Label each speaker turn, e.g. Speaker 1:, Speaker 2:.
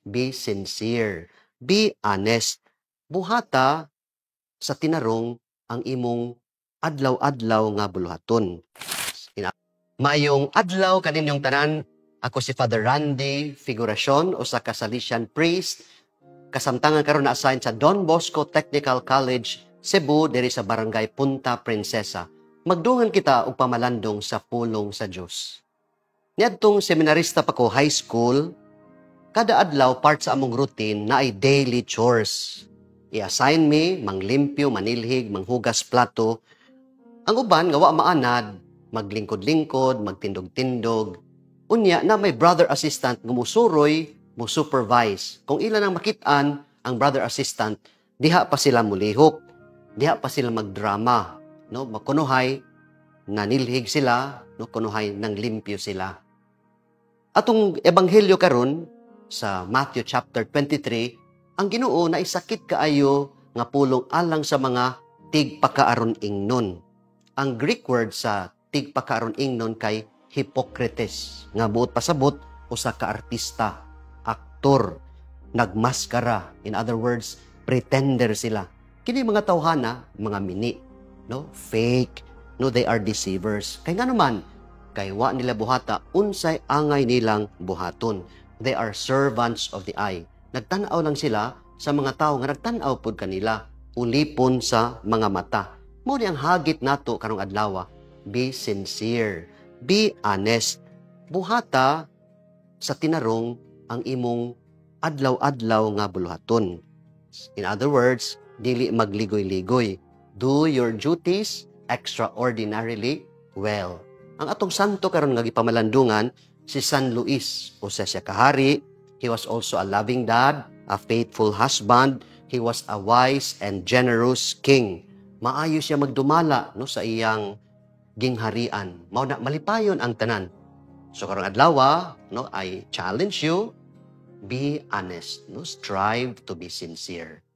Speaker 1: Be sincere. Be honest. Buhata sa tinarong ang imong adlaw-adlaw nga buluhaton. Maayong adlaw kaninyong tanan. Ako si Father Randy Figuracion o sa Salesian Priest. Kasamtangan karon na-assign sa Don Bosco Technical College, Cebu, diri sa Barangay Punta Princesa. Magdungan kita og pamalandong sa pulong sa Dios. Niadtong seminarista pa ko high school, kada adlaw part sa among routine na ay daily chores. I-assign me, manglimpyo, manilhig, manghugas plato. Ang uban nga wa maanad, maglingkod-lingkod, magtindog-tindog. Unya na may brother assistant gumusuroy, mo supervise. Kung ilan ang makitaan ang brother assistant, diha pa sila mulihok, diha pa sila magdrama, no? Makunuhay, nanilhig sila, no? Kunuhay nang limpyo sila. Atong ebanghelyo karon sa Matthew chapter 23, ang Ginoo na isakit kaayo nga pulong alang sa mga tigpakaaron ingnon. Ang Greek word sa tigpakaaron ingnon kay Hippocrates, nga buot pasabot usa ka artista, aktor, nagmaskara. In other words, pretender sila. Kini mga tawhana, mga mini, no? Fake, no? They are deceivers. Kay nga naman, kay wa nila buhata unsay angay nilang buhaton. They are servants of the eye. Nagtan-aw lang sila sa mga tao nga nagtan-aw pud kanila, ulipon sa mga mata. Mao ni ang hagit nato karong adlaw. Be sincere, be honest. Buhata sa tinarong ang imong adlaw-adlaw nga buluhaton. In other words, dili magligoy-ligoy. Do your duties extraordinarily well. Ang atong santo karon nga gipamalandungan si San Luis o siya kahari. He was also a loving dad, a faithful husband. He was a wise and generous king. Maayo siya magdumala no sa iyang gingharian. Mao na malipayon ang tanan. So karong adlaw, no, I challenge you, be honest, no, strive to be sincere.